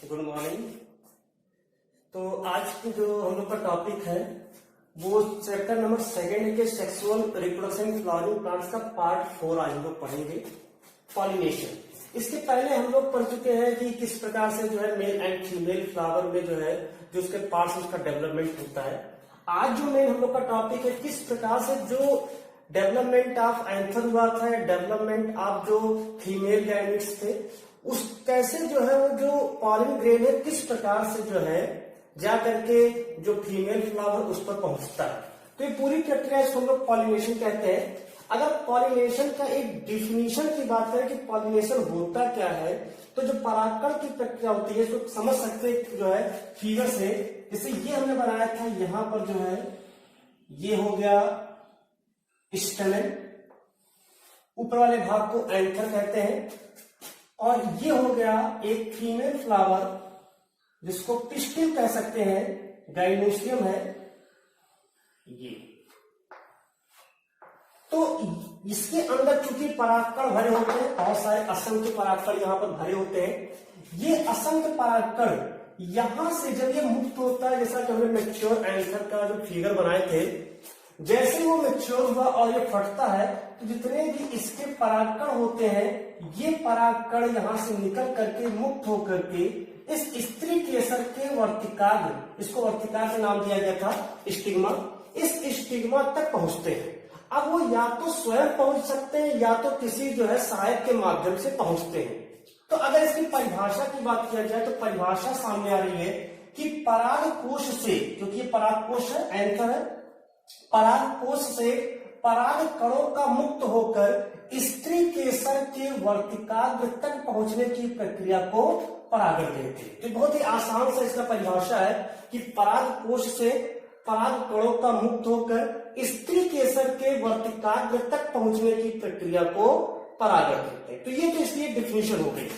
Good morning. तो आज की जो हम लोग का टॉपिक है वो चैप्टर नंबर 2 के सेक्सुअल रिप्रोडक्शन फ्लावरिंग प्लांट्स का पार्ट 4 आज हम लोग पढ़ेंगे, पॉलिनेशन। इसके पहले हम लोग पढ़ चुके हैं कि किस प्रकार से जो है मेल एंड फीमेल फ्लावर में जो है जो उसके पार्ट्स उसका डेवलपमेंट होता है। आज जो मेन हम लोग का टॉपिक है किस प्रकार से जो डेवलपमेंट ऑफ एंथर हुआ था, डेवलपमेंट ऑफ जो फीमेल गैमेट्स थे, उस कैसे जो है वो जो पॉलिन ग्रेन है किस प्रकार से जो है जा करके जो फीमेल फ्लावर उस पर पहुंचता है। तो ये पूरी प्रक्रिया इसको हम लोग पॉलिनेशन कहते हैं। अगर पॉलिनेशन का एक डिफिनीशन की बात करें कि पॉलिनेशन होता क्या है, तो जो परागकण की प्रक्रिया होती है इसको समझ सकते जो है फिगर से। जैसे ये हमने बनाया था, यहां पर जो है ये हो गया स्टेमेन, ऊपर वाले भाग को एंथर कहते हैं, और ये हो गया एक फीमेल फ्लावर जिसको पिस्टिल कह सकते हैं, गाइनोसियम है ये। तो इसके अंदर चूंकि परागकण भरे होते हैं, बहुत सारे असंख्य परागकण यहां पर भरे होते हैं। ये असंख्य परागकण यहां से जब ये मुक्त होता है, जैसा कि हमने मैच्योर एंथर का जो फिगर बनाए थे, जैसे वो मैच्योर हुआ और ये फटता है तो जितने भी इसके परागकण होते हैं ये परागकण यहां से निकल करके मुक्त होकर के इस स्त्री केसर के वर्तिकाग्र, इसको वर्तिकाग्र नाम दिया गया था, स्टिग्मा, इस स्टिग्मा तक पहुंचते हैं। अब वो या तो स्वयं पहुंच सकते हैं या तो किसी जो है सहायक के माध्यम से पहुंचते हैं। तो अगर इसकी परिभाषा की बात किया जाए तो परिभाषा सामने आ रही है कि परागकोश से, क्योंकि ये परागकोश है, एंथर है, परागकोश से पराग कणों का मुक्त होकर स्त्री केसर के वर्तिकाग्र तक पहुंचने की प्रक्रिया को परागण कहते हैं। तो बहुत ही आसान से इसका परिभाषा है कि परागकोश से पराग कणों का मुक्त होकर स्त्री केसर के वर्तिकाग्र तक पहुंचने की प्रक्रिया को परागण कहते हैं। तो ये तो इसलिए डिफिनेशन हो गई।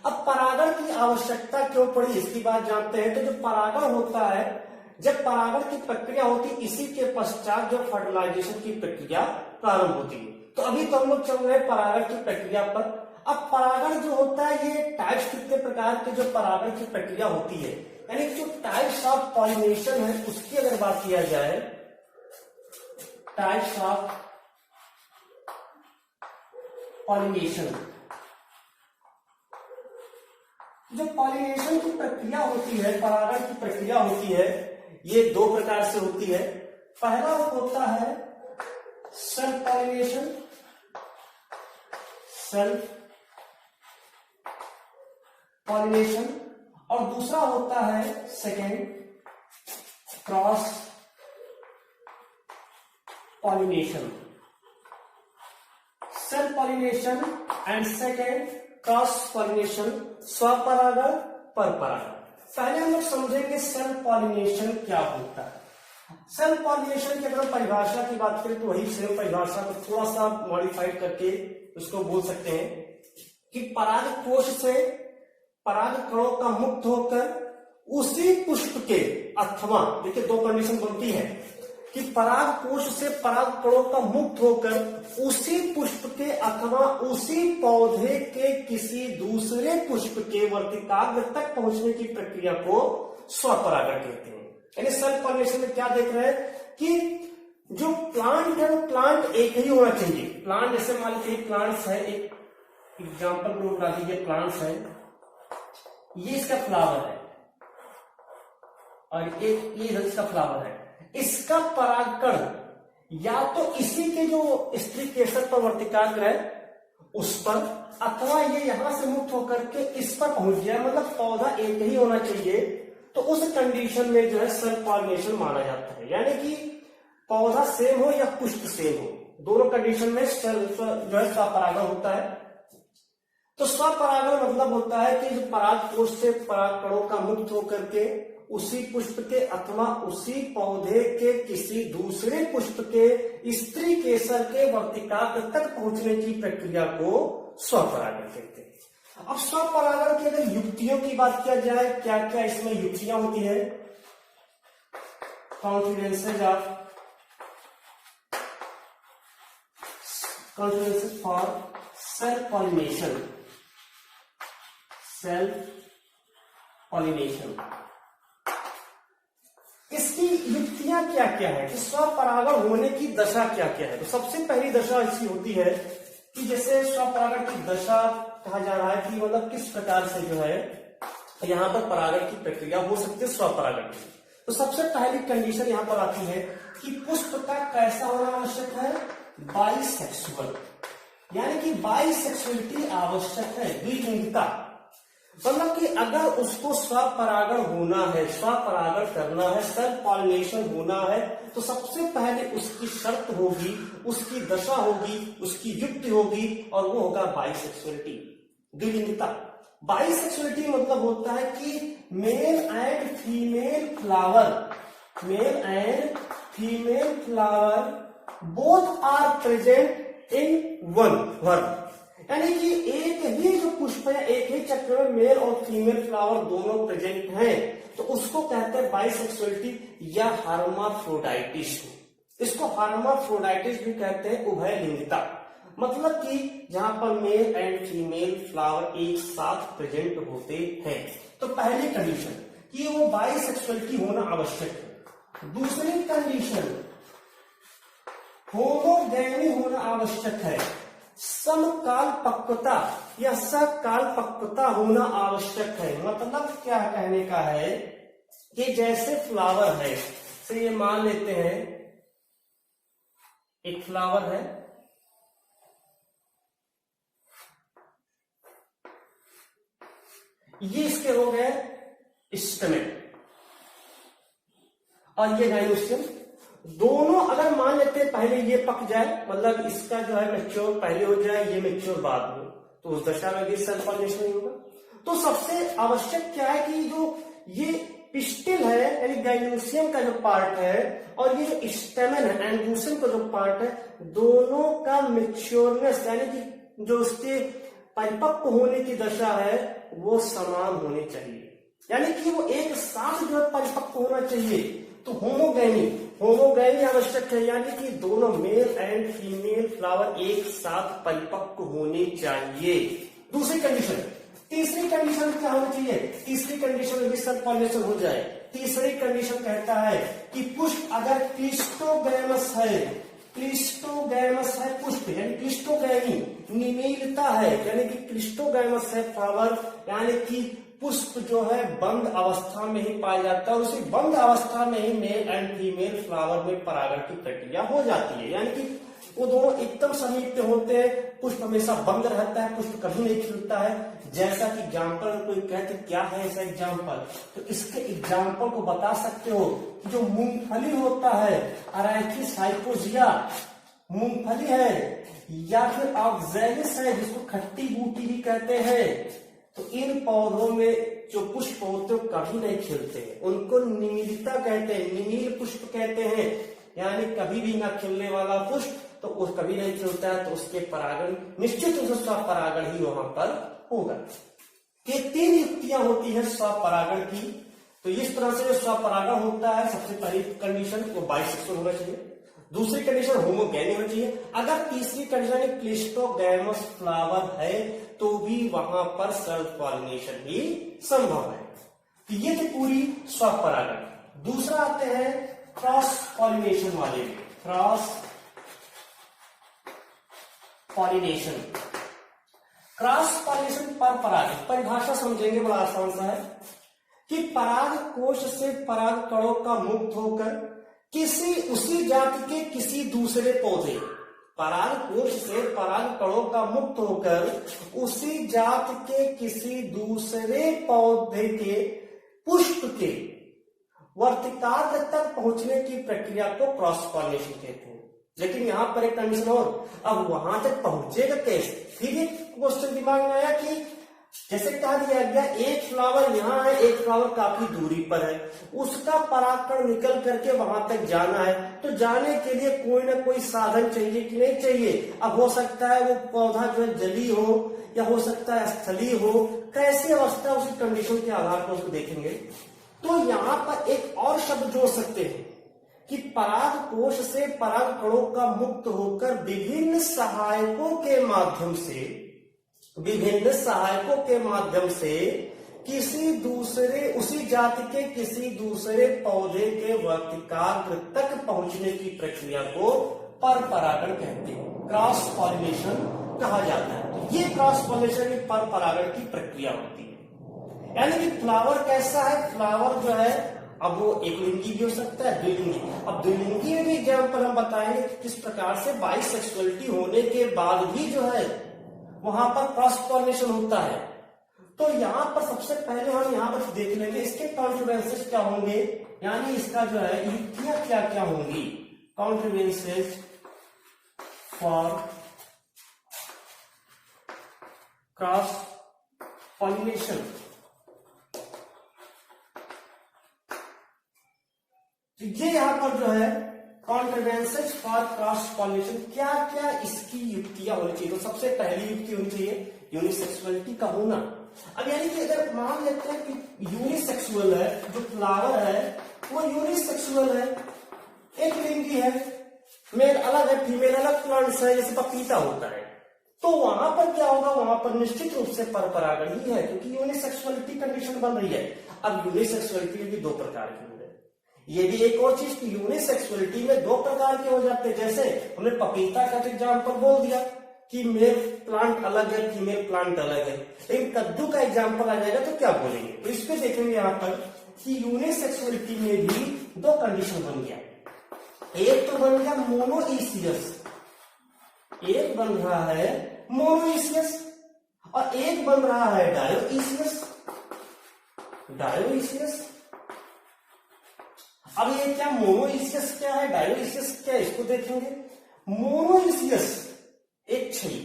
अब परागण की आवश्यकता क्यों पड़ी इसकी बात जानते हैं। तो जो परागण होता है, जब परागण की प्रक्रिया होती है, इसी के पश्चात जो फर्टिलाइजेशन की प्रक्रिया प्रारंभ होती है। तो अभी तो हम लोग चल रहे हैं परागण की प्रक्रिया पर। अब परागण जो होता है ये टाइप्स कितने प्रकार के जो परागण की प्रक्रिया होती है, यानी जो टाइप्स ऑफ पॉलिनेशन है उसकी अगर बात किया जाए, टाइप्स ऑफ पॉलिनेशन, जो पॉलिनेशन की प्रक्रिया होती है, परागण की प्रक्रिया होती है, ये दो प्रकार से होती है। पहला होता है सेल्फ पॉलिनेशन, सेल्फ पॉलिनेशन, और दूसरा होता है second cross pollination. Self pollination and second cross pollination, स्वपरागण परपरागण। पहले हम लोग समझेंगे सेल्फ पॉलिनेशन क्या होता है। सेल्फ पॉलिनेशन की अगर परिभाषा की बात करें तो वही सेम परिभाषा को थोड़ा सा मॉडिफाइड करके उसको बोल सकते हैं कि परागकोश से पराग कणों का मुक्त होकर उसी पुष्प के, अथवा देखिए दो कंडीशन बनती है कि परागकोश से पराग कणों का मुक्त होकर उसी पुष्प के अथवा उसी पौधे के किसी दूसरे पुष्प के वर्तिकाग्र तक पहुंचने की प्रक्रिया को स्वपरागण कहते हैं। यानी सेल्फ पॉलिनेशन में क्या देख रहे हैं कि जो प्लांट है वो प्लांट एक ही होना चाहिए। प्लांट जैसे मान लीजिए प्लांट्स है, एक एग्जाम्पल को बता दीजिए, प्लांट्स है, ये इसका फ्लावर है और एक ये इसका फ्लावर है। इसका परागकण या तो इसी के जो स्त्री केसर पर वर्तिकाग्र है उस पर, अथवा ये यहां से मुक्त होकर के इस पर पहुंच गया, मतलब पौधा एक ही होना चाहिए। तो उस कंडीशन में जो है सेल्फ पॉलिनेशन माना जाता है। यानी कि पौधा सेम हो या पुष्प सेम हो, दोनों कंडीशन में सेल्फ जो है स्वपरागण होता है। तो स्वपरागण मतलब होता है कि जो परागकोश से परागकणों का मुक्त होकर के उसी पुष्प के अथवा उसी पौधे के किसी दूसरे पुष्प के स्त्री केसर के वर्तिकाग्र तक पहुंचने की प्रक्रिया को स्वपरागण कहते हैं। अब स्वपरागण की अगर युक्तियों की बात किया जाए, क्या क्या इसमें युक्तियां होती है। Contrivances for self pollination, self pollination. इसकी युक्तियां क्या क्या है कि स्वपरागण होने की दशा क्या क्या है। तो सबसे पहली दशा ऐसी होती है कि जैसे स्वपरागण की दशा कहा जा रहा है कि मतलब किस प्रकार से जो है यहां पर परागण की प्रक्रिया हो सकती है स्वपरागण की। तो सबसे पहली कंडीशन यहां पर आती है कि पुष्प का कैसा होना आवश्यक है, बाइसेक्सुअल, यानी कि बाइसेक्सुअलिटी आवश्यक है, द्विलिंगता। मतलब कि अगर उसको स्वपरागण होना है, स्वपरागण करना है, सेल्फ पॉलिनेशन होना है, तो सबसे पहले उसकी शर्त होगी, उसकी दशा होगी, उसकी युक्ति होगी और वो होगा बाइसेक्सुअलिटी, द्विलिंगता। बाइसेक्सुअलिटी मतलब होता है कि male and female flower both are present in one word, यानी कि एक ही जो पुष्प है, एक ही चक्र में मेल और फीमेल फ्लावर दोनों प्रेजेंट हैं, तो उसको कहते हैं बाइसेक्सुअलिटी या हर्माफ्रोडाइटिस। इसको हर्माफ्रोडाइटिस भी कहते हैं, उभय लिंगता। मतलब कि जहां पर मेल एंड फीमेल फ्लावर एक साथ प्रेजेंट होते हैं। तो पहली कंडीशन कि वो बाइसेक्सुअलिटी होना आवश्यक है। दूसरी कंडीशन होमोगैमी होना आवश्यक है, समकालपक्वता या सकालपक्वता होना आवश्यक है। मतलब क्या कहने का है कि जैसे फ्लावर है, तो ये मान लेते हैं एक फ्लावर है, ये इसके हो गए स्टेमेन और ये गाइनोसियम, दोनों अगर मान लेते हैं पहले ये पक जाए, मतलब इसका जो है मैच्योर पहले हो जाए, ये मैच्योर बाद में, तो उस दशा में भी सेल्फ पॉलिनेशन नहीं होगा। तो सबसे आवश्यक क्या है कि जो ये पिस्टिल है यानी गाइनोसियम का जो पार्ट है और ये जो स्टेमन है एंड्रोसियम का जो पार्ट है, दोनों का मैच्योरनेस यानी कि जो उसके परिपक्व होने की दशा है वो समान होनी चाहिए, यानी कि वो एक साथ जो है परिपक्व होना चाहिए। तो होमोगैमी आवश्यक है, यानी कि दोनों मेल एंड फीमेल फ्लावर एक साथ परिपक्व होने चाहिए। दूसरी कंडीशन, तीसरी कंडीशन क्या होनी चाहिए, तीसरी कंडीशन में सेल्फ पॉलिनेशन हो जाए। तीसरी कंडीशन कहता है कि पुष्प अगर क्लिस्टोगैमस है पुष्प यानी क्लिस्टोगैमी, निमीलता है यानी कि क्लिस्टोगैमस है फ्लावर, यानी कि पुष्प जो है बंद अवस्था में ही पाया जाता है और उसी बंद अवस्था में ही मेल एंड फीमेल फ्लावर में परागण की प्रक्रिया हो जाती है, यानी कि वो दोनों एकदम समीप पे होते हैं। पुष्प हमेशा बंद रहता है, पुष्प कभी नहीं खिलता है। जैसा कि एग्जाम्पल कोई कहते क्या है ऐसा एग्जाम्पल, तो इसके एग्जाम्पल को बता सकते हो कि जो मूंगफली होता है, अरैखिस हाइपोजिया मूंगफली है, या फिर ऑक्जेलिस है जिसको खट्टी बूटी भी कहते हैं, तो इन पौधों में जो पुष्प होते हैं कभी नहीं खिलते हैं, उनको निमीलिता कहते हैं, निमील पुष्प कहते हैं, यानी कभी भी ना खिलने वाला पुष्प, तो उस कभी नहीं खिलता है, तो उसके परागण निश्चित रूप से स्वपरागण ही वहां पर होगा। ये तीन युक्तियां होती है स्वपरागण की। तो इस तरह से जो स्वपरागण होता है, सबसे पहली कंडीशन वो बाइसेक्सुअल होना चाहिए, दूसरी कंडीशन होमोगैमी होना चाहिए, अगर तीसरी कंडीशन क्लिस्टोगैमस फ्लावर है तो भी वहां पर सेल्फ पॉलिनेशन ही संभव है। तो ये थी पूरी स्वपरागण। दूसरा आते हैं क्रॉस पॉलिनेशन वाले, क्रॉस पॉलिनेशन। क्रॉस पॉलिनेशन पर पराग, परिभाषा समझेंगे, बड़ा आसान सा है कि पराग कोश से पराग कणों का मुक्त होकर किसी उसी जाति के किसी दूसरे पौधे, पराग कोश से पराग कणों का मुक्त होकर उसी जाति के किसी दूसरे पौधे के पुष्प के वर्तिकाग्र तक पहुंचने की प्रक्रिया को क्रॉस पॉलिनेशन कहते हैं। लेकिन यहां पर एक कंडीशन और, अब वहां तक पहुंचेगा कैसे? फिर एक क्वेश्चन दिमाग में आया कि जैसे कहा दिया गया एक फ्लावर यहाँ है, एक फ्लावर काफी दूरी पर है, उसका परागकण निकल करके वहां तक जाना है, तो जाने के लिए कोई ना कोई साधन चाहिए कि नहीं चाहिए। अब हो सकता है वो पौधा जो है जली हो या हो सकता है स्थलीय हो, कैसी अवस्था उसी कंडीशन के आधार पर उसको देखेंगे। तो यहाँ पर एक और शब्द जोड़ सकते हैं कि पराग कोश से पराग कणों का मुक्त होकर विभिन्न सहायकों के माध्यम से उसी जाति के किसी दूसरे पौधे के वर्तिकाग्र तक पहुंचने की प्रक्रिया को पर परागण कहते हैं, क्रॉस पॉलिनेशन कहा जाता है। ये क्रॉस पॉलिनेशन पर परागण की प्रक्रिया होती है। यानी कि फ्लावर कैसा है, फ्लावर जो है अब वो एक लिंगी भी हो सकता है, द्विलिंगी। अब द्विलिंगी में भी एग्जाम्पल हम बताएंगे किस प्रकार से बाइसेक्सुअलिटी होने के बाद भी जो है वहां पर क्रॉस पॉलिनेशन होता है। तो यहां पर सबसे पहले हम यहां पर देख लेंगे इसके कॉन्ट्रीब्यूएंसेस क्या होंगे, यानी इसका जो है युक्तियां क्या क्या होंगी। कॉन्ट्रीब्यूएंसेस फॉर क्रॉस पॉलिनेशन, ये यहां पर जो है कॉन्ट्रीब्यूएंसेस फॉर क्रॉस पॉलिनेशन क्या क्या इसकी युक्तियां होनी चाहिए। तो सबसे पहली युक्ति होनी चाहिए यूनिसेक्सुअलिटी का होना। अब यानी कि अगर मान लेते हैं कि यूनिसेक्सुअल है, जो फ्लावर है वो यूनिसेक्सुअल है, एक लिंगी है, मेल अलग है फीमेल अलग, प्लांट्स है जैसे पपीता होता है, तो वहां पर क्या होगा, वहां पर निश्चित रूप से पर परागण ही है क्योंकि यूनिसेक्सुअलिटी कंडीशन बन रही है। अब यूनिसेक्सुअलिटी भी दो प्रकार की होती है। ये भी एक और चीज की यूनिसेक्सुअलिटी में दो प्रकार के हो जाते हैं। जैसे हमने पपीता का एग्जाम्पल बोल दिया कि मेल प्लांट अलग है फीमेल प्लांट अलग है, लेकिन कद्दू का एग्जाम्पल आ जाएगा तो क्या बोलेंगे। तो इस पे देखेंगे यहाँ पर कि यूनिसेक्सुअलिटी में भी दो कंडीशन बन गया। एक तो बन गया मोनोइसियस, एक बन रहा है मोनोइसियस और एक बन रहा है डायोइसियस। डायोइसियस, अब ये क्या मोनोइसियस क्या है, डायोइसियस क्या है, इसको देखेंगे। मोनोइसियस एक छई,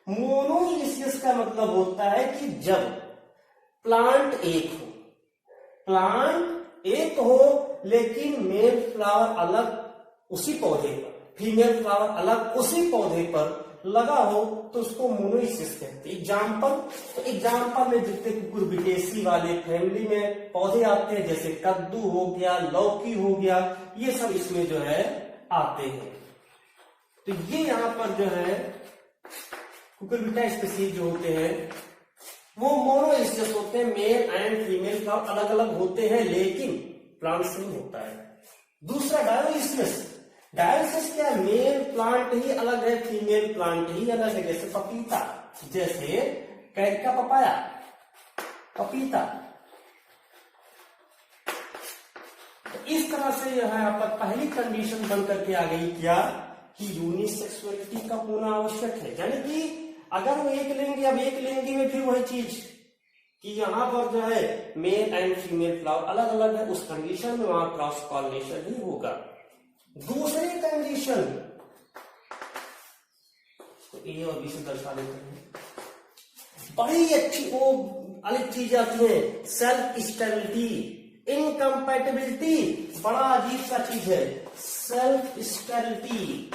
मोनोइसियस का मतलब होता है कि जब प्लांट एक हो लेकिन मेल फ्लावर अलग उसी पौधे पर, फीमेल फ्लावर अलग उसी पौधे पर लगा हो तो उसको मोनोइसियस कहते हैं। एग्जाम्पल में जितने कुकुरबिटेसी वाले फैमिली में पौधे आते हैं जैसे कद्दू हो गया, लौकी हो गया, ये सब इसमें जो है आते हैं। तो ये यहां पर जो है कुकुरबिटा स्पीसीज जो होते हैं वो मोनोइसियस होते हैं, मेल एंड फीमेल फ्लावर अलग अलग होते हैं लेकिन प्लांट्स नहीं होता है। दूसरा डायोइसियस, डायोइसियस क्या है, मेल प्लांट ही अलग है फीमेल प्लांट ही अलग है, जैसे पपीता, जैसे कैरिका पपाया, पपीता। तो इस तरह से यह यहाँ पर पहली कंडीशन बन करके आ गई क्या कि यूनिसेक्सुअलिटी का होना आवश्यक है। यानी कि अगर वो एक लिंगी, अब एक लिंगी में फिर वही चीज कि यहां पर जो है मेल एंड फीमेल फ्लावर अलग अलग है, उस कंडीशन में वहां क्रॉस पॉलिनेशन ही होगा। दूसरी कंडीशन तो ए और बी से दर्शा देते हैं, बड़ी अच्छी वो अलग चीज आती है, सेल्फ स्टेबिलिटी, इनकम्पैटिबिलिटी, बड़ा अजीब सा चीज है सेल्फ स्टेबिलिटी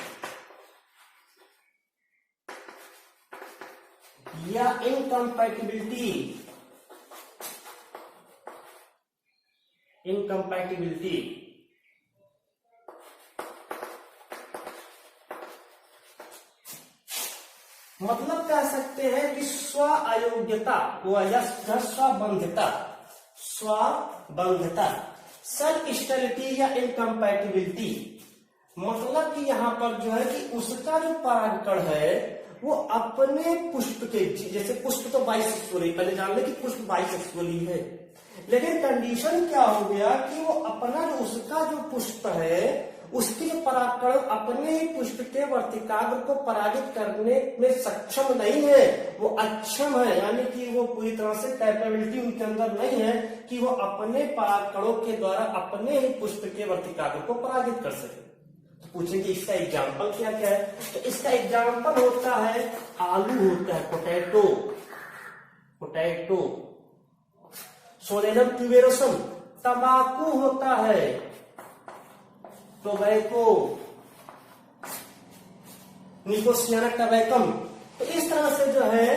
या इनकम्पैटिबिलिटी। मतलब कह सकते हैं कि स्व अयोग्यता या स्वबंधता, सेल्फ स्टेबिलिटी या इनकम्पैटिबिलिटी। मतलब कि यहां पर जो है कि उसका जो परागकण है वो अपने पुष्प के, जैसे पुष्प तो बाइसेक्सुअल ही, पहले जान ले कि पुष्प बाइसेक्सुअल ही है, लेकिन कंडीशन क्या हो गया कि वो अपना जो उसका जो पुष्प है उसके परागकण अपने ही पुष्प के वर्तिकाग्र को परागित करने में सक्षम नहीं है, वो अक्षम है। यानी कि वो पूरी तरह से कैपेबिलिटी उनके अंदर नहीं है कि वो अपने परागकणों के द्वारा अपने ही पुष्प के वर्तिकाग्र को परागित कर सके। तो पूछेंगे इसका एग्जाम्पल क्या क्या है, तो इसका एग्जाम्पल होता है आलू होता है, पोटैटो, सोलेनम ट्यूबेरोसम, तंबाकू होता है, टोबैको, निकोसियाना टबैकम। तो इस तरह से जो है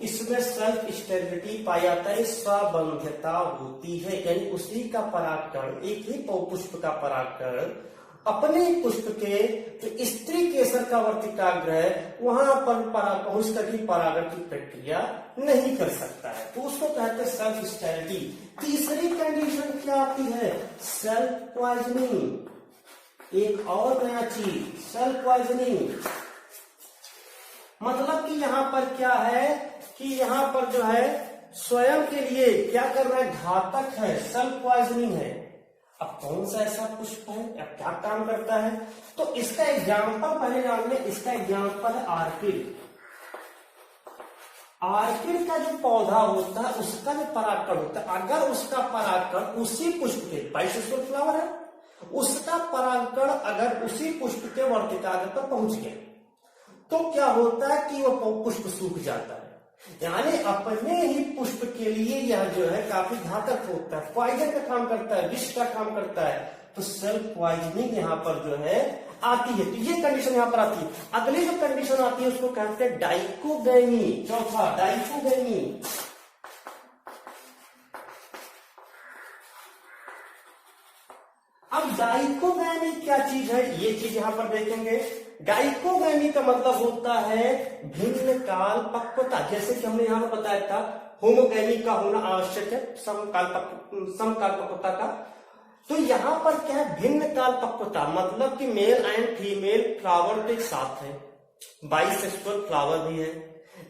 इसमें सेल्फ स्टेबिलिटी पाई जाता है, स्वबंध्यता होती है। यानी उसी का परागकण, एक ही पुष्प का परागकण अपने पुष्प के जो स्त्री केसर का वर्तिकाग्र है वहां पर पहुंच कर परागण की प्रक्रिया नहीं कर सकता है, तो उसको कहते हैं सेल्फ स्टेरिलिटी। तीसरी कंडीशन क्या आती है? Self poisoning. एक और नया चीज, सेल्फ पॉइजनिंग मतलब कि यहां पर क्या है कि यहां पर जो है स्वयं के लिए क्या कर रहा है? घातक है, सेल्फ पॉइजनिंग है। अब कौन सा ऐसा पुष्प है या क्या काम करता है? तो इसका एग्जाम्पल पहले जान लें। इसका एग्जाम्पल है आर्किड। आर्किड का जो पौधा होता है उसका जो परागकण होता है, अगर उसका परागकण उसी पुष्प के, बाइसेक्सुअल फ्लावर है, उसका परागकण अगर उसी पुष्प के वर्तिकाग्र पर पहुंच गया तो क्या होता है कि वो पुष्प सूख जाता है। यानी अपने ही पुष्प के लिए यह जो है काफी घातक होता है, पॉइजन का काम करता है, विष का काम करता है। तो सेल्फ पॉइजनिंग यहाँ पर जो है आती है। तो ये कंडीशन यहाँ पर आती है। अगली जो कंडीशन आती है उसको कहते हैं डाइकोगैमी। चौथा डाइकोगैमी। अब डाइकोगैमी क्या चीज है, ये चीज यहां पर देखेंगे। डाइकोगैमी का मतलब होता है भिन्न काल पक्वता। जैसे कि हमने यहां पर बताया था होमोगैमी का होना आवश्यक है, समकाल पक्वता का। तो यहां पर क्या है? भिन्न काल पक्वता मतलब कि मेल एंड फीमेल फ्लावर तो एक साथ है, बाइसेक्सुअल फ्लावर भी है,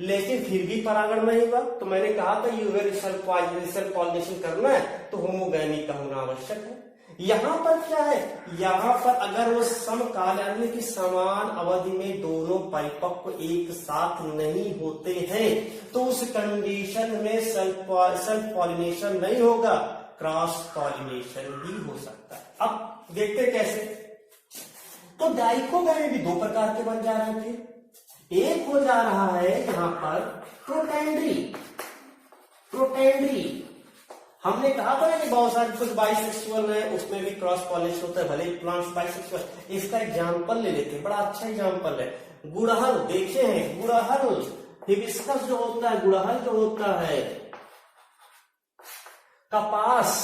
लेकिन फिर भी परागण नहीं हुआ। तो मैंने कहा था यूवेल सेल्फ पॉलिनेशन करना है तो होमोगैमी का होना आवश्यक है। यहां पर क्या है? यहां पर अगर वो समकाल यानी कि समान अवधि में दोनों परिपक्व एक साथ नहीं होते हैं तो उस कंडीशन में सेल्फ पॉलिनेशन नहीं होगा, क्रॉस पॉलिनेशन भी हो सकता है। अब देखते कैसे। तो डाइकोगैमी भी दो प्रकार के बन जा रहे थे। एक हो जा रहा है यहां पर प्रोटेंड्री। प्रोटेंड्री हमने कहा था कि बहुत सारे कुछ बाइसेक्सुअल है, उसमें भी क्रॉस पॉलिनेशन होता है, भले ही प्लांट्स बाइसेक्सुअल। इसका एग्जांपल ले लेते हैं, बड़ा अच्छा एग्जांपल है। गुड़हल देखे हैं, गुड़हल हिबिस्कस जो होता है, गुड़हल जो होता है, कपास,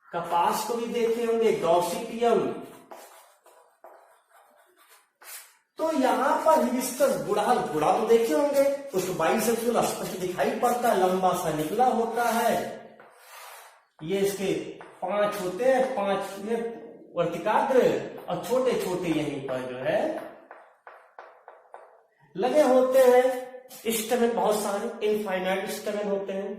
कपास को भी देखे होंगे, गॉसिपियम। तो यहां पर हिबिस्कस गुड़हल, गुड़हल तो देखे होंगे, उसको बाइसेक्सुअल स्पष्ट दिखाई पड़ता है, लंबा सा निकला होता है। ये इसके 5 होते हैं, 5 में वर्तिकाग्र और छोटे छोटे यहीं पर जो है लगे होते हैं। स्टेमेन बहुत सारे इनफाइनाइट स्टेमेन होते हैं।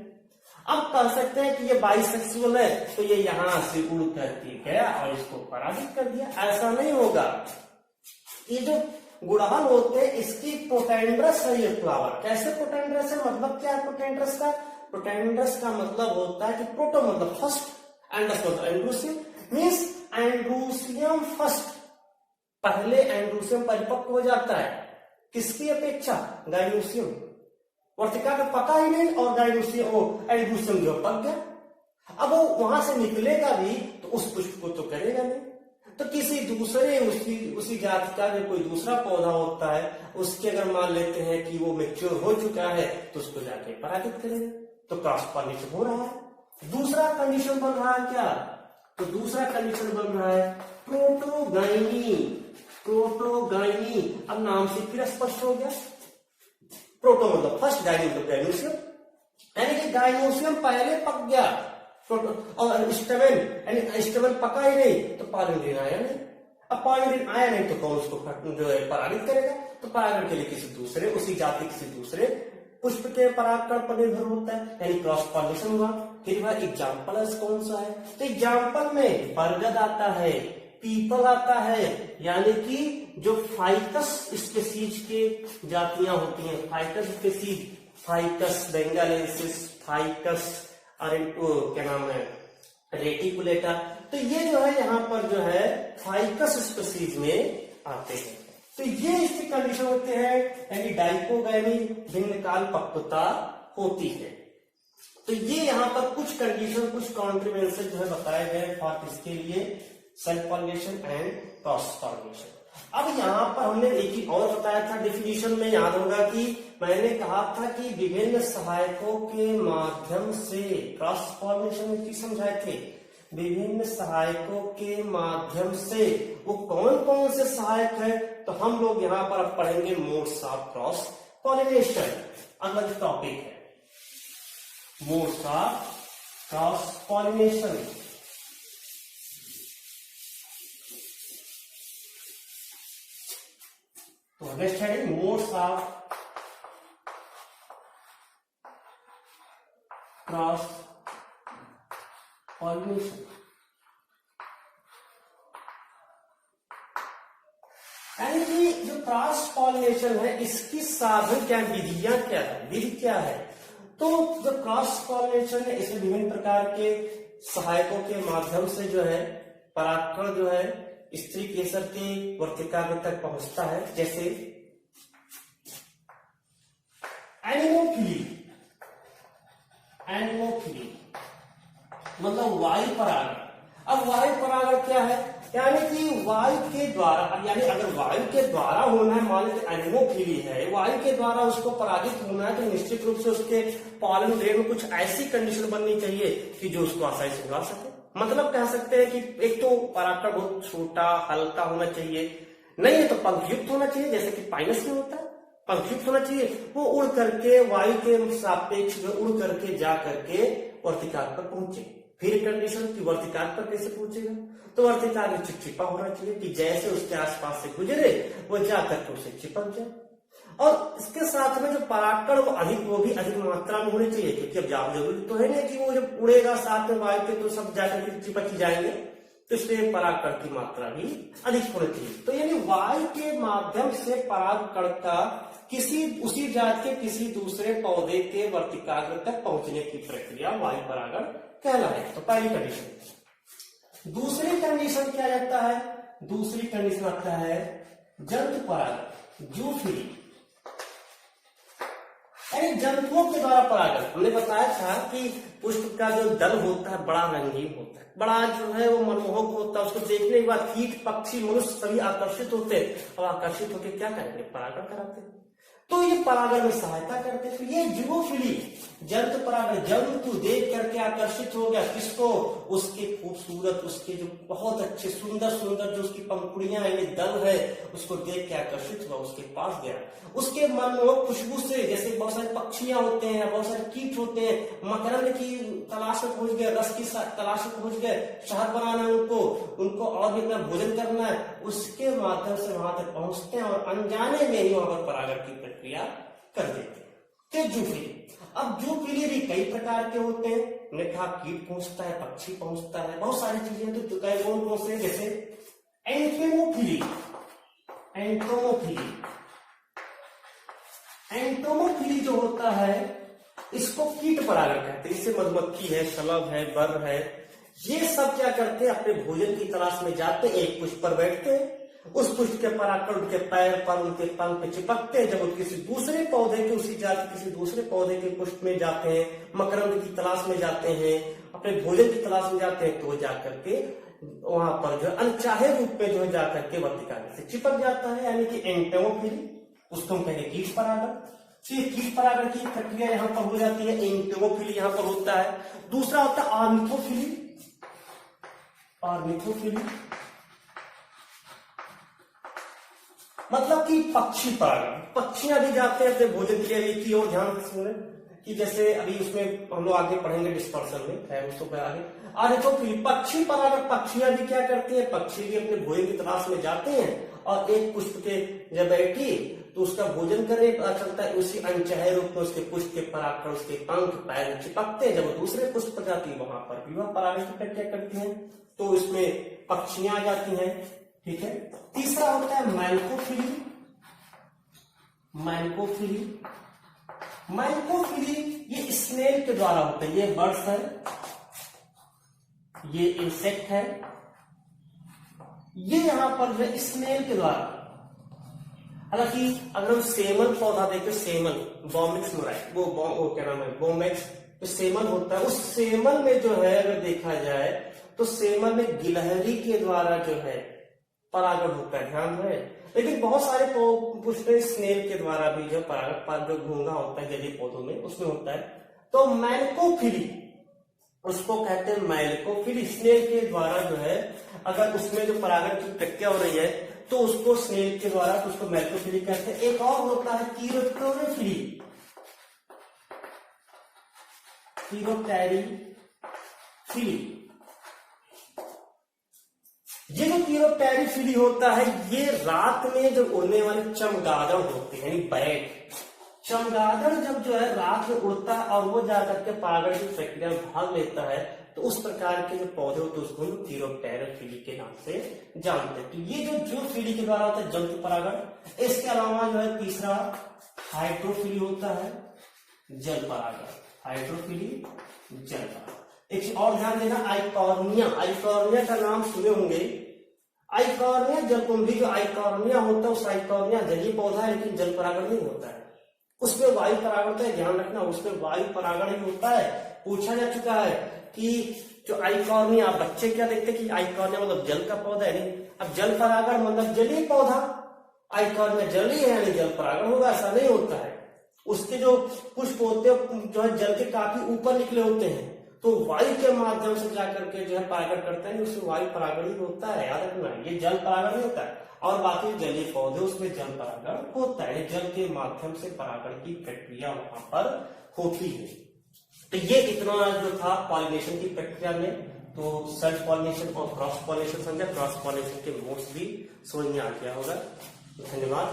अब कह सकते हैं कि ये बाइसेक्सुअल है तो ये यहां से उड़ करके गया और इसको पराजित कर दिया, ऐसा नहीं होगा। ये जो गुड़हल होते हैं इसकी प्रोटेंड्रस है ये फ्लावर। कैसे प्रोटेंड्रस है? मतलब क्या है प्रोटेंड्रस का? प्रोटेंड्रस का मतलब होता है कि प्रोटो मतलब फर्स्ट, एंडस मतलब एंड्रूसियम, मींस एंड्रूसियम फर्स्ट, पहले एंड्रूसियम परिपक्व हो जाता है। किसकी अपेक्षा? गाइनोसियम। वर्तिकाग्र पका ही नहीं और गाइनोसियम एंड्रूसियम जो पक गया। अब वो वहां से निकलेगा भी तो उस पुष्प को तो करेगा नहीं, तो किसी दूसरे उसी जाति का कोई दूसरा पौधा होता है, उसके अगर मान लेते हैं कि वो मैच्योर हो चुका है तो उसको जाके परागित करेगा, तो क्रॉस पॉलिनेशन हो रहा है। दूसरा कंडीशन बन रहा है क्या? तो दूसरा कंडीशन बन रहा है प्रोटोगाइनी। प्रोटोगाइनी अब नाम से फिर स्पष्ट हो गया। प्रोटो मतलब फर्स्ट, गाइनी मतलब गाइनोसियम, यानी कि गाइनोसियम पहले पक गया और स्टेमेन पका ही नहीं तो पॉलिनेशन आया नहीं। अब पॉलिनेशन आया नहीं तो कौन उसको जो है परागित करेगा? तो परागण के लिए किसी दूसरे, उसी जाति किसी दूसरे पुष्प के परागकण पर निर्भर होता है, यानी क्रॉस पॉलिनेशन हुआ। फिर वह एग्जाम्पल कौन सा है? तो एग्जाम्पल में बरगद आता है, पीपल आता है, यानी कि जो फाइकस स्पीसीज के जातियां होती हैं, ficus species, ficus benghalensis, ficus क्या नाम है, रेटिकुलेटा। तो ये जो है यहाँ पर जो है फाइकस स्पीसीज में आते हैं। तो ये इसकी कंडीशन होते हैं, यानी डाइकोगैमी भिन्न काल पक्वता होती है। तो ये यहाँ पर कुछ कंडीशन, कुछ कॉन्ट्रीब्यूशन जो है बताए गए फॉर इसके लिए self pollination and cross pollination. अब यहाँ पर हमने एक ही और बताया था डिफिनीशन में, याद होगा कि मैंने कहा था कि विभिन्न सहायकों के माध्यम से क्रॉस पॉलिनेशन की समझाए थे। विभिन्न सहायकों के माध्यम से। वो कौन कौन से सहायक है, तो हम लोग यहां पर अब पढ़ेंगे मोड्स ऑफ क्रॉस पॉलिनेशन। अगला टॉपिक है मोड्स ऑफ क्रॉस पॉलिनेशन। तो नेक्स्ट है मोड्स ऑफ क्रॉस पॉलिनेशन। यानी कि जो क्रॉस पॉलिनेशन है इसकी साधन क्या, विधियां क्या है, विधि क्या है। तो जो क्रॉस पॉलिनेशन है इसमें विभिन्न प्रकार के सहायकों के माध्यम से जो है परागकण जो है स्त्री केसर के वर्तिकाग्र तक पहुंचता है। जैसे एनिमोफिली, एनिमोफिली मतलब वायु परागण। अब वायु परागण क्या है, यानी कि वायु के द्वारा, यानी अगर वायु के द्वारा होना है, मान लीजिए एनिमोफिली है, वायु के द्वारा उसको परागित होना है, तो निश्चित रूप से उसके पॉलन ग्रेड में कुछ ऐसी कंडीशन बननी चाहिए कि जो उसको आसानी से उगा सके। मतलब कह सकते हैं कि एक तो परागकण बहुत छोटा हल्का होना चाहिए, नहीं है तो पंखयुक्त होना चाहिए, जैसे कि पाइनस में होता है, पंखयुक्त होना चाहिए। वो उड़ करके वायु के सापेक्ष में उड़ करके जा करके वर्तिकाग्र पर पहुंचे। फिर कंडीशन की वर्तिकाग्र पर कैसे पहुंचेगा, तो वर्तिकाग्र चिपचिपा होना चाहिए कि जैसे उसके आसपास से गुजरे वो जाकर के उसे चिपक जाए। और इसके साथ में जो परागकण वो भी अधिक मात्रा में होने चाहिए, क्योंकि अब ज्यादा जरूरी तो है नहीं कि वो जब उड़ेगा साथ में वायु के तो सब जाकर के चिपक ही जाएंगे, तो इसलिए परागकण की मात्रा भी अधिक होनी चाहिए। तो यानी वायु के माध्यम से परागकण का किसी उसी जात के किसी दूसरे पौधे के वर्तिकाग्र तक पहुंचने की प्रक्रिया वायु परागण कहलाए। तो पहली कंडीशन। दूसरी कंडीशन क्या रहता है, दूसरी कंडीशन आता है जंतु परागण, जूफिली, यानी जंतुओं के द्वारा परागण। हमने बताया था कि पुष्प का जो दल होता है बड़ा रंगीन होता है, बड़ा जो है वो मनमोहक होता है, उसको देखने के बाद कीट पक्षी मनुष्य सभी आकर्षित होते हैं, और आकर्षित होकर क्या करेंगे, परागण कराते हैं। तो ये परागण में सहायता करते हैं। तो ये जूफिली, जंतु परागण, जंतु देख करके आकर्षित हो गया किसको, उसके खूबसूरत, उसके जो बहुत अच्छे सुंदर सुंदर जो उसकी पंखुड़ियां यानी दल है, उसको देख के आकर्षित हुआ, उसके पास गया, उसके मनमोहक खुशबू से, जैसे बहुत सारे पक्षियां होते हैं, बहुत सारे कीट होते हैं, मकरंद की तलाश में पहुंच गए, रस की तलाश में पहुंच गए, शहद बनाना है उनको और भी अपना भोजन करना है, उसके माध्यम से वहां तक पहुंचते हैं और अनजाने में ही वहां पर परागण की प्रक्रिया कर देते हैं। तो जूफिली। अब जूफिली भी कई प्रकार के होते हैं, हमने कहा कीट पहुंचता है, पक्षी पहुंचता है, बहुत सारी चीजें तो कौन कौन से, जैसे एंटोमोफिली, एंटोमोफिली, एंटोमोफिली जो होता है इसको कीट परागण कहते हैं। इससे मधुमक्खी है, शलभ है, बर है, ये सब क्या करते हैं, अपने भोजन की तलाश में जाते हैं, एक पुष्प पर बैठते हैं, उस पुष्प के परागकण उनके पैर पर, उनके पंख पे चिपकते हैं। जब वो किसी दूसरे पौधे के, उसी जाति किसी दूसरे पौधे के पुष्प में जाते हैं, मकरंद की तलाश में जाते हैं, अपने भोजन की तलाश में जाते हैं, तो वो जाकर के वहां पर जो अनचाहे रूप में जो है जाकर के वर्तिकाग्र से चिपक जाता है, यानी कि एंटोमोफिली, उसको हम कहेंगे कीट परागण। तो ये कीट परागण की प्रक्रिया यहाँ पर हो जाती है, एंटोमोफिली यहाँ पर होता है। दूसरा होता है ऑर्निथोफिली, ऑर्निथोफिली मतलब कि पक्षी परागण, पक्षियां भी जाते हैं अपने भोजन के लिए। की और ध्यान सुने कि जैसे अभी उसमें हम लोग आगे पढ़ेंगे डिस्पर्सन में है, उसको आगे तो पक्षी परागण, पक्षियां भी क्या करती हैं, पक्षी भी अपने भोजन की तलाश में जाते हैं और एक पुष्प के जब बैठी तो उसका भोजन करने पता चलता है, उसी अनचाहे रूप में उसके पुष्प के परागकण उसके पंख पैर में चिपकते हैं। जब वो दूसरे पुष्प पर जाती है वहां पर भी वह परागण की प्रक्रिया करती है, तो इसमें पक्षियां आ जाती हैं। ठीक है। तीसरा होता है मैंकोफिली, मैंकोफिली, मैंकोफिली ये स्नेल के द्वारा होता है। ये बर्ड्स है, ये इंसेक्ट है, ये यहां पर जो स्नेल के द्वारा। हालांकि अगर हम सेमल पौधा देखें, सेमल बोमेक्स वो क्या नाम है, बोमेक्स, तो सेमल होता है। उस सेमल में जो है अगर देखा जाए तो सेमल में गिलहरी के द्वारा जो है परागण होता है, ध्यान है। लेकिन बहुत सारे पुष्प स्नेल के द्वारा भी जो परागण जो घोंघा होता है जलीय पौधों में उसमें होता है। तो मैंकोफिली, उसको कहते हैं मैल को। फिर स्नेल के द्वारा जो है अगर उसमें जो परागण की प्रक्रिया हो रही है तो उसको स्नेल के द्वारा तो उसको मैल्कोफिली कहते हैं। एक और होता है कीरोप्टेरोफिली। ये जो कीरोप्टेरोफिली होता है ये रात में जो उड़ने वाले चमगादड़ होते हैं यानी बैट, चमगादड़ जब जो है रात में उड़ता है और वो जाकर के परागण की प्रक्रिया में भाग लेता है तो उस प्रकार के जो पौधे होते हैं उसको हम कीरोप्टेरोफिली के नाम से जानते हैं। तो ये जो फीली के द्वारा होता है जंतु परागण। इसके अलावा जो है तीसरा हाइड्रोफिली होता है, जल परागण। हाइड्रोफिली जल परागण। एक और ध्यान देना, आइकॉर्निया। आइकॉर्निया का नाम सुने होंगे। आइकॉर्निया जलकुंभी जो आइकॉर्निया होता है उस आइकॉर्निया जलीय पौधा है लेकिन जल परागण नहीं होता है, उसमें वायु परागण होता है। ध्यान रखना उसमें वायु परागण ही होता है। पूछा जा चुका है कि जो आइकॉर्निया, बच्चे क्या देखते हैं कि आइकॉर्निया मतलब जल का पौधा है, नहीं। अब जल परागण मतलब जलीय पौधा, आइकॉर्निया जलीय है यानी जल परागण होगा, ऐसा नहीं होता है। उसके जो पुष्प होते हैं जो है जल के काफी ऊपर निकले होते हैं तो वायु के माध्यम से जाकर के जो है परागण करते हैं, उसमें वायु परागण ही होता है, याद रखना। ये जल परागण नहीं होता है। और बाकी जलीय पौधे उसमें जल परागण होता है, जल के माध्यम से परागण की प्रक्रिया वहां पर होती है। तो ये इतना जो था पॉलिनेशन की प्रक्रिया में, तो सेल्फ पॉलिनेशन और क्रॉस पॉलिनेशन समझा। क्रॉस पॉलिनेशन के मोड्स भी समझ में आ गया होगा। धन्यवाद।